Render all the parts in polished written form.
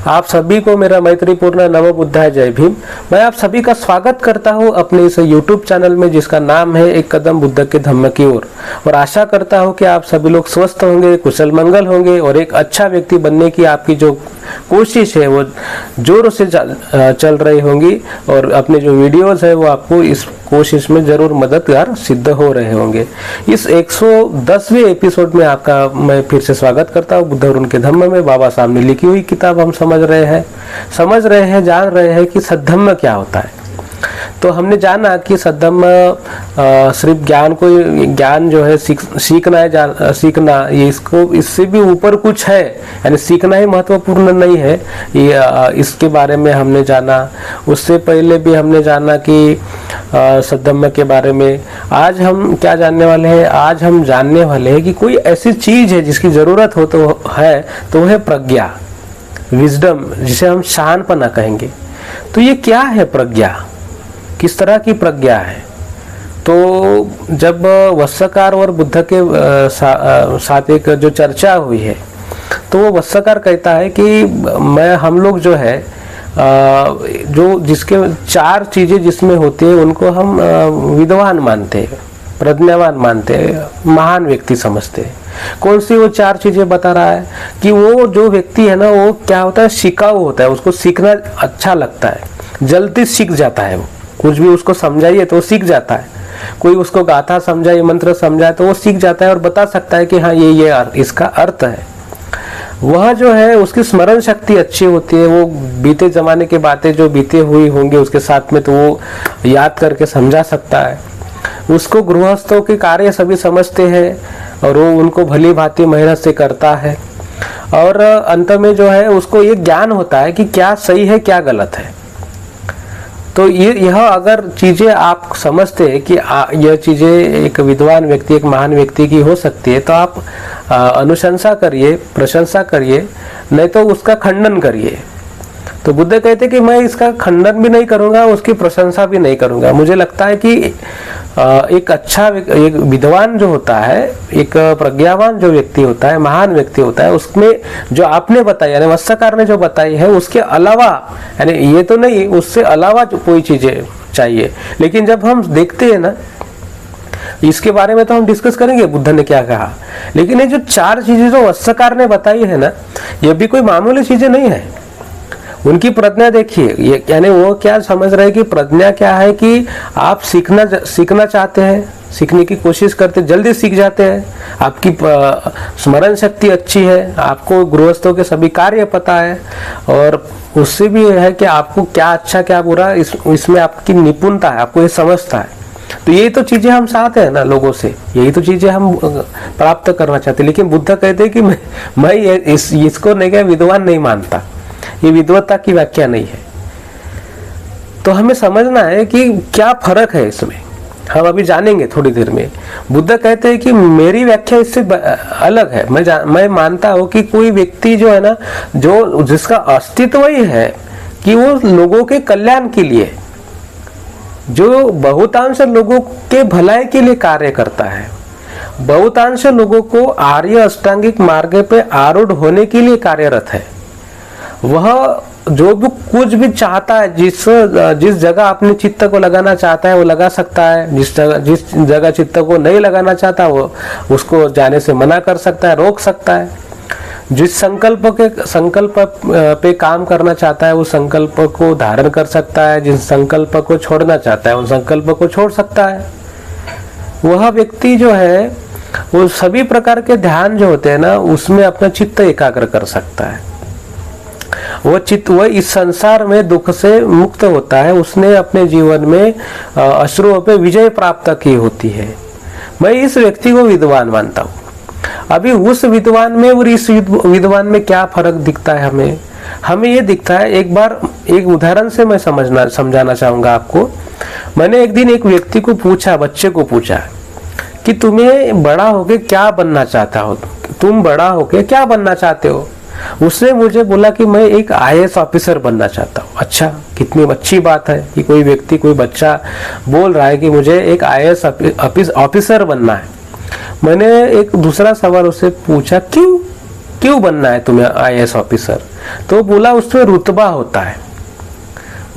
आप सभी को मेरा मैत्रीपूर्ण नमो बुद्धाय जय भीम। मैं आप सभी का स्वागत करता हूं अपने इस YouTube चैनल में जिसका नाम है एक कदम बुद्ध के धम्म की ओर। और आशा करता हूं कि आप सभी लोग स्वस्थ होंगे, कुशल मंगल होंगे और एक अच्छा व्यक्ति बनने की आपकी जो कोशिश है वो जोरों से चल रही होंगी और अपने जो वीडियोस है वो आपको इस कोशिश में जरूर मददगार सिद्ध हो रहे होंगे। इस 110वें एपिसोड में आपका मैं फिर से स्वागत करता हूँ। बुद्ध और उनके धम्म में बाबा साहब ने लिखी हुई किताब हम समझ रहे हैं, जान रहे हैं कि सद्धम्म क्या होता है। तो हमने जाना कि सद्धम्म सिर्फ ज्ञान जो है सीखना ये इससे भी ऊपर कुछ है, यानी सीखना ही महत्वपूर्ण नहीं है। ये इसके बारे में हमने जाना। उससे पहले भी हमने जाना कि सद्धम्म के बारे में। आज हम क्या जानने वाले हैं? आज हम जानने वाले हैं कि कोई ऐसी चीज है जिसकी जरूरत हो तो वो है प्रज्ञा, विजडम, जिसे हम शानपना कहेंगे। तो ये क्या है प्रज्ञा? किस तरह की प्रज्ञा है? तो जब वस्सकार और बुद्ध के साथ एक जो चर्चा हुई है तो वो वस्सकार कहता है कि हम लोग जो है जो जिसके 4 चीजें जिसमें होती है उनको हम विद्वान मानते हैं, प्रज्ञावान मानते हैं, महान व्यक्ति समझते हैं। कौन सी वो 4 चीजें बता रहा है कि वो जो व्यक्ति है ना वो क्या होता है, शिकाऊ होता है, उसको सीखना अच्छा लगता है, जल्दी सीख जाता है। वो कुछ भी उसको समझाइए तो वो सीख जाता है। कोई उसको गाथा समझाए, मंत्र समझाए तो वो सीख जाता है और बता सकता है कि हाँ ये इसका अर्थ है। वह जो है उसकी स्मरण शक्ति अच्छी होती है। वो बीते जमाने की बातें जो बीते हुई होंगी उसके साथ में तो वो याद करके समझा सकता है। उसको गृहस्थों के कार्य सभी समझते हैं और वो उनको भली भांति मेहनत से करता है। और अंत में जो है उसको ये ज्ञान होता है कि क्या सही है क्या गलत है। तो यह अगर चीजें आप समझते हैं कि यह चीजें एक विद्वान व्यक्ति, एक महान व्यक्ति की हो सकती है, तो आप अनुशंसा करिए, प्रशंसा करिए, नहीं तो उसका खंडन करिए। तो बुद्ध कहते कि मैं इसका खंडन भी नहीं करूंगा, उसकी प्रशंसा भी नहीं करूंगा। मुझे लगता है कि एक विद्वान जो होता है, एक प्रज्ञावान जो व्यक्ति होता है, महान व्यक्ति होता है, उसमें जो आपने बताया, यानी वस्सकार ने जो बताई है उसके अलावा, यानी ये तो नहीं, उससे अलावा जो कोई चीजें चाहिए। लेकिन जब हम देखते हैं ना, इसके बारे में तो हम डिस्कस करेंगे बुद्ध ने क्या कहा, लेकिन ये जो 4 चीजें जो वस्सकार ने बताई है ना, ये भी कोई मामूली चीजें नहीं है। उनकी प्रज्ञा देखिए, ये यानी वो क्या समझ रहे हैं कि प्रज्ञा क्या है कि आप सीखना चाहते हैं, सीखने की कोशिश करते, जल्दी सीख जाते हैं, आपकी स्मरण शक्ति अच्छी है, आपको गृहस्थों के सभी कार्य पता है, और उससे भी है कि आपको क्या अच्छा क्या बुरा इसमें आपकी निपुणता है, आपको ये समझता है। तो यही तो चीजें हम चाहते हैं ना लोगों से, यही तो चीजें हम प्राप्त करना चाहते हैं। लेकिन बुद्ध कहते हैं कि मैं इसको नहीं क्या विद्वान नहीं मानता, ये विद्वत्ता की व्याख्या नहीं है। तो हमें समझना है कि क्या फर्क है इसमें, हम अभी जानेंगे थोड़ी देर में। बुद्ध कहते हैं कि मेरी व्याख्या इससे अलग है। मैं मानता हूं कि कोई व्यक्ति जो है ना, जो जिसका अस्तित्व ही है कि वो लोगों के कल्याण के लिए, जो बहुतांश लोगों के भलाई के लिए कार्य करता है, बहुतांश लोगों को आर्य अष्टांगिक मार्ग पे आरूढ़ होने के लिए कार्यरत है, वह जो भी कुछ भी चाहता है, जिस जगह अपने चित्त को लगाना चाहता है वो लगा सकता है, जिस जगह चित्त को नहीं लगाना चाहता वो उसको जाने से मना कर सकता है, रोक सकता है। जिस संकल्प पे काम करना चाहता है वो संकल्प को धारण कर सकता है, जिस संकल्प को छोड़ना चाहता है उन संकल्प को छोड़ सकता है। वह व्यक्ति जो है वो सभी प्रकार के ध्यान जो होते हैं ना उसमें अपना चित्त एकाग्र कर सकता है। वह इस संसार में दुख से मुक्त होता है। उसने अपने जीवन में अश्रुओं पे विजय प्राप्त की होती है। मैं इस व्यक्ति को विद्वान मानता हूँ। अभी उस विद्वान में और इस विद्वान में क्या फर्क दिखता है हमें ये दिखता है। एक उदाहरण से मैं समझाना चाहूंगा आपको। मैंने एक दिन एक व्यक्ति को पूछा, बच्चे को पूछा कि तुम्हें बड़ा होके क्या बनना चाहता हो, तुम बड़ा होके क्या बनना चाहते हो? उसने मुझे बोला कि मैं एक IAS ऑफिसर बनना चाहता हूँ। अच्छा, कितनी अच्छी बात है कि कोई व्यक्ति, कोई बच्चा बोल रहा है कि मुझे एक IAS ऑफिसर बनना है। मैंने एक दूसरा सवाल उससे पूछा, क्यों बनना है तुम्हें IAS ऑफिसर? तो बोला उसमें रुतबा होता है,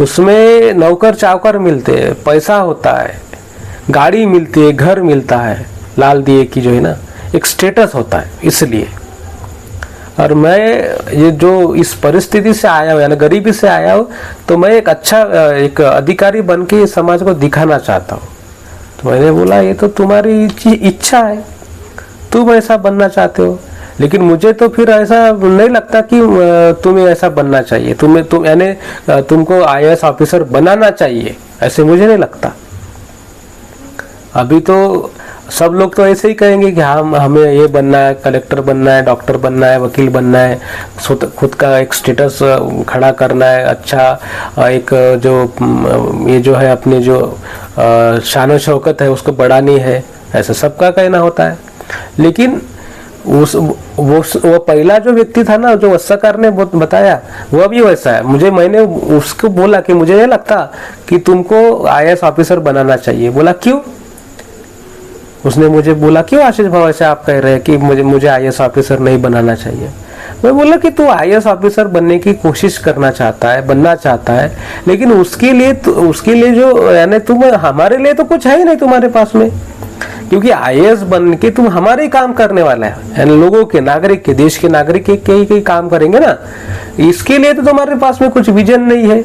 उसमें नौकर चाकर मिलते हैं, पैसा होता है, गाड़ी मिलती है, घर मिलता है, लाल दिए की जो है ना एक स्टेटस होता है। इसलिए और मैं ये जो इस परिस्थिति से आया हूँ यानी गरीबी से आया हूँ, तो मैं एक अच्छा एक अधिकारी बन के समाज को दिखाना चाहता हूँ। तो मैंने बोला ये तो तुम्हारी इच्छा है, तुम ऐसा बनना चाहते हो, लेकिन मुझे तो फिर ऐसा नहीं लगता कि तुम्हें ऐसा बनना चाहिए, तुम यानी तुमको IAS ऑफिसर बनाना चाहिए, ऐसे मुझे नहीं लगता। अभी तो सब लोग तो ऐसे ही कहेंगे कि हमें ये बनना है, कलेक्टर बनना है, डॉक्टर बनना है, वकील बनना है, खुद का एक स्टेटस खड़ा करना है, अच्छा एक जो ये जो है अपनी जो शान शौकत है उसको बढ़ानी है, ऐसा सबका कहना होता है। लेकिन वो पहला जो व्यक्ति था ना, जो वस्त्रकार ने बताया, वो भी वैसा है। मैंने उसको बोला कि मुझे नहीं लगता कि तुमको IAS ऑफिसर बनाना चाहिए। बोला क्यों? उसने मुझे बोला क्यों आशीष भाव ऐसे आप कह रहे हैं कि मुझे IAS ऑफिसर नहीं बनाना चाहिए। मैं बोला कि तू IAS ऑफिसर बनने की कोशिश करना चाहता है, बनना चाहता है, लेकिन उसके लिए जो यानी तुम हमारे लिए तो कुछ है ही नहीं तुम्हारे पास में, क्योंकि IAS बन के तुम हमारे ही काम करने वाला है, यानी लोगों के, नागरिक के, देश के नागरिक के कई काम करेंगे ना। इसके लिए तो तुम्हारे पास में कुछ विजन नहीं है,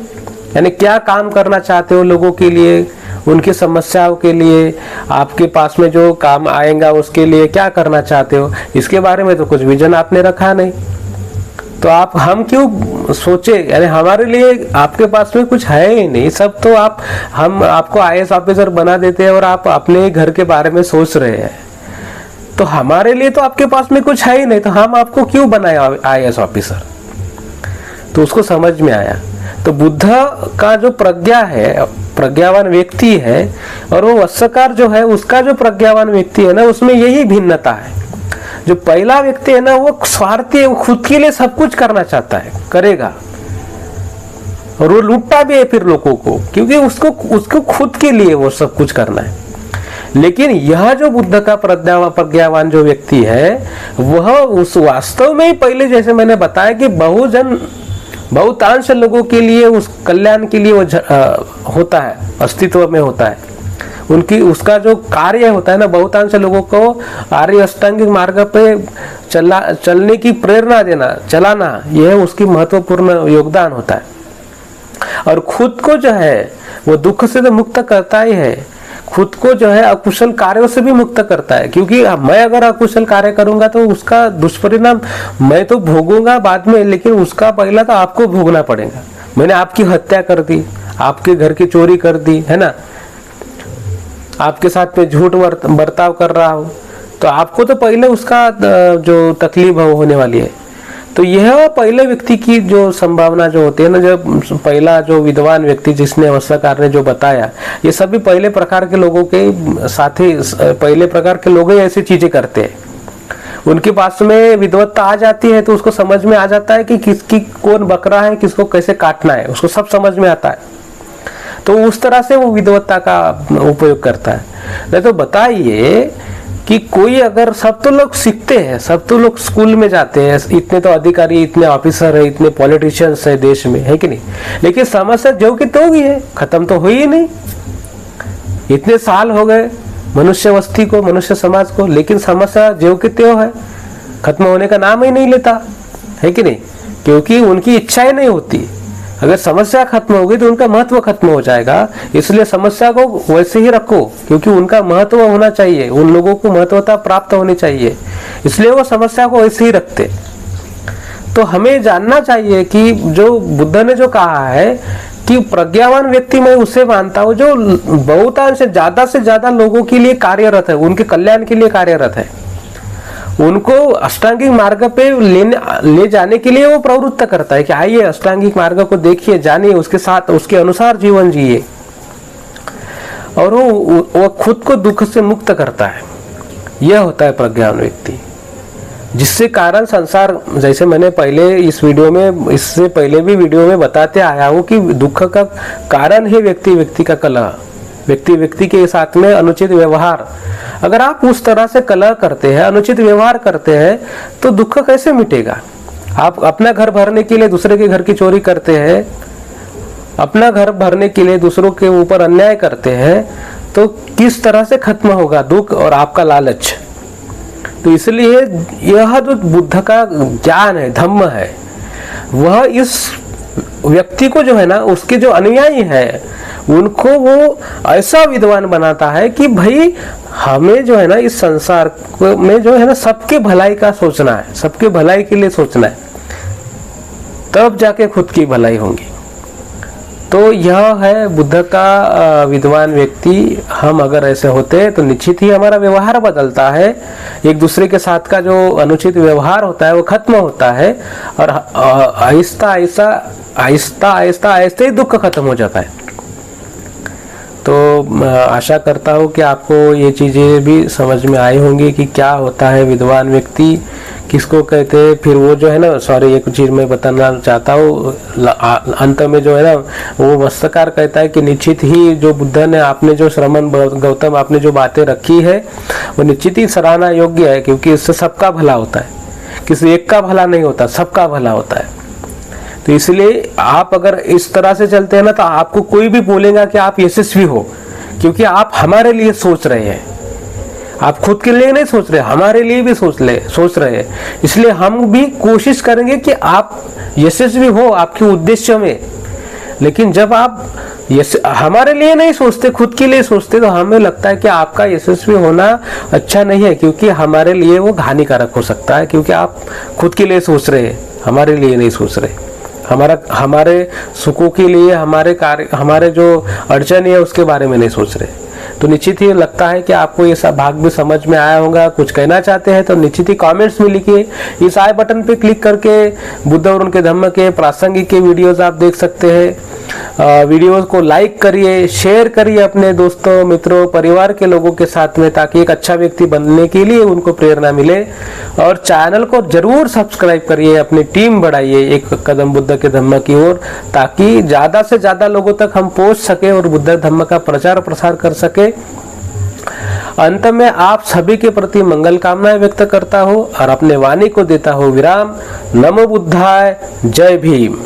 यानी क्या काम करना चाहते हो लोगों के लिए, उनकी समस्याओं के लिए, आपके पास में जो काम आएगा उसके लिए क्या करना चाहते हो, इसके बारे में तो कुछ विजन आपने रखा नहीं। तो हम क्यों सोचे, यानी हमारे लिए आपके पास में कुछ है ही नहीं, सब तो हम आपको IAS ऑफिसर बना देते हैं और आप अपने घर के बारे में सोच रहे हैं। तो हमारे लिए तो आपके पास में कुछ है ही नहीं, तो हम आपको क्यों बनाए IAS ऑफिसर। तो उसको समझ में आया। तो बुद्ध का जो प्रज्ञा है, प्रज्ञावान व्यक्ति है, और वो वस्त्रकार जो है उसका जो प्रज्ञावान व्यक्ति है ना, उसमें यही भिन्नता है। जो पहला व्यक्ति है ना वो स्वार्थी है, वो खुद के लिए सब कुछ करना चाहता है, करेगा, और वो लूटता भी है फिर लोगों को, क्योंकि उसको खुद के लिए वो सब कुछ करना है। लेकिन यह जो बुद्ध का प्रज्ञावान जो व्यक्ति है, वह उस वास्तव में ही पहले जैसे मैंने बताया कि बहुतांश लोगों के लिए, उस कल्याण के लिए वो होता है, अस्तित्व में होता है। उसका जो कार्य होता है ना, बहुतांश लोगों को आर्य अष्टांगिक मार्ग पे चलने की प्रेरणा देना, चलाना, यह उसकी महत्वपूर्ण योगदान होता है। और खुद को जो है वो दुख से तो मुक्त करता ही है, खुद को जो है अकुशल कार्यों से भी मुक्त करता है, क्योंकि मैं अगर अकुशल कार्य करूंगा तो उसका दुष्परिणाम मैं तो भोगूंगा बाद में, लेकिन उसका पहला तो आपको भोगना पड़ेगा। मैंने आपकी हत्या कर दी, आपके घर की चोरी कर दी है ना, आपके साथ में झूठ बर्ताव कर रहा हूं, तो आपको तो पहले उसका जो तकलीफ होने वाली है। तो यह पहले व्यक्ति की जो संभावना जो होती है ना, जब पहला जो विद्वान व्यक्ति जिसने वस्त्रकार ने जो बताया, ये सभी पहले प्रकार के लोगों के साथ ही, पहले प्रकार के लोग ही ऐसी चीजें करते हैं। उनके पास में विद्वत्ता आ जाती है तो उसको समझ में आ जाता है कि किसकी कौन बकरा है, किसको कैसे काटना है, उसको सब समझ में आता है। तो उस तरह से वो विद्वत्ता का उपयोग करता है। नहीं तो बताइए कि कोई अगर, सब तो लोग सीखते हैं, सब तो लोग स्कूल में जाते हैं, इतने तो अधिकारी, इतने ऑफिसर है, इतने पॉलिटिशियंस है देश में, है कि नहीं, लेकिन समस्या जो कि तो होगी है, खत्म तो हुई ही नहीं। इतने साल हो गए मनुष्य वस्ती को, मनुष्य समाज को, लेकिन समस्या जो कि त्यो है, खत्म होने का नाम ही नहीं लेता, है कि नहीं, क्योंकि उनकी इच्छा ही नहीं होती। अगर समस्या खत्म होगी तो उनका महत्व खत्म हो जाएगा, इसलिए समस्या को वैसे ही रखो, क्योंकि उनका महत्व होना चाहिए, उन लोगों को महत्वता प्राप्त होनी चाहिए, इसलिए वो समस्या को वैसे ही रखते। तो हमें जानना चाहिए कि जो बुद्ध ने जो कहा है कि प्रज्ञावान व्यक्ति, मैं उसे मानता हूँ जो बहुतांश से ज्यादा लोगों के लिए कार्यरत है, उनके कल्याण के लिए कार्यरत है, उनको अष्टांगिक मार्ग पे ले जाने के लिए वो प्रवृत्त करता है कि आइए अष्टांगिक मार्ग को देखिए, जानिए, उसके साथ उसके अनुसार जीवन जिए, और वो खुद को दुख से मुक्त करता है। यह होता है प्रज्ञान व्यक्ति, जिससे कारण संसार, जैसे मैंने पहले इस वीडियो में, इससे पहले भी वीडियो में बताते आया हूँ कि दुख का कारण है व्यक्ति का कलह, व्यक्ति के साथ में अनुचित व्यवहार। अगर आप उस तरह से कलह करते हैं, अनुचित व्यवहार करते हैं, तो दुख कैसे मिटेगा। आप अपना घर भरने के लिए दूसरे के घर की चोरी करते हैं, अपना घर भरने के लिए दूसरों के ऊपर अन्याय करते हैं, तो किस तरह से खत्म होगा दुख और आपका लालच। तो इसलिए यह जो बुद्ध का ज्ञान है, धम्म है, वह इस व्यक्ति को जो है ना, उसके जो अनुयायी है उनको वो ऐसा विद्वान बनाता है कि भाई हमें जो है ना इस संसार में जो है ना सबके भलाई का सोचना है, सबके भलाई के लिए सोचना है, तब जाके खुद की भलाई होगी। तो यह है बुद्ध का विद्वान व्यक्ति। हम अगर ऐसे होते हैं तो निश्चित ही हमारा व्यवहार बदलता है, एक दूसरे के साथ का जो अनुचित व्यवहार होता है वो खत्म होता है, और आहिस्ता आहिस्ता ऐसे ही दुख खत्म हो जाता है। तो आशा करता हूँ कि आपको ये चीज़ें भी समझ में आई होंगी कि क्या होता है विद्वान व्यक्ति, किसको कहते हैं। फिर वो जो है ना, सॉरी एक चीज़ मैं बताना चाहता हूँ, अंत में जो है ना वो मस्तकार कहता है कि निश्चित ही जो बुद्ध ने, आपने जो श्रमण गौतम आपने जो बातें रखी है वो निश्चित ही सराहना योग्य है, क्योंकि इससे सबका भला होता है, किसी एक का भला नहीं होता, सबका भला होता है। तो इसलिए आप अगर इस तरह से चलते हैं ना, तो आपको कोई भी बोलेगा कि आप यशस्वी हो, क्योंकि आप हमारे लिए सोच रहे हैं, आप खुद के लिए नहीं सोच रहे, हमारे लिए भी सोच रहे हैं। इसलिए हम भी कोशिश करेंगे कि आप यशस्वी हो आपके उद्देश्य में। लेकिन जब आप हमारे लिए नहीं सोचते, खुद के लिए सोचते, तो हमें लगता है कि आपका यशस्वी होना अच्छा नहीं है, क्योंकि हमारे लिए वो हानिकारक हो सकता है, क्योंकि आप खुद के लिए सोच रहे हैं, हमारे लिए नहीं सोच रहे। हमारे सुखों के लिए, हमारे कार्य, हमारे जो अड़चन है उसके बारे में नहीं सोच रहे। तो निश्चित ही लगता है कि आपको ये सब भाग भी समझ में आया होगा। कुछ कहना चाहते हैं तो निश्चित ही कमेंट्स में लिखिए। इस आई बटन पे क्लिक करके बुद्ध और उनके धम्म के प्रासंगिक के वीडियोस आप देख सकते हैं। वीडियोस को लाइक करिए, शेयर करिए अपने दोस्तों, मित्रों, परिवार के लोगों के साथ में, ताकि एक अच्छा व्यक्ति बनने के लिए उनको प्रेरणा मिले। और चैनल को जरूर सब्सक्राइब करिए, अपनी टीम बढ़ाइए एक कदम बुद्ध के धम्म की ओर, ताकि ज्यादा से ज्यादा लोगों तक हम पहुंच सके और बुद्ध धम्म का प्रचार प्रसार कर सके। अंत में आप सभी के प्रति मंगल कामनाएं व्यक्त करता हूँ और अपने वाणी को देता हूँ विराम। नमो बुद्धाय, जय भीम।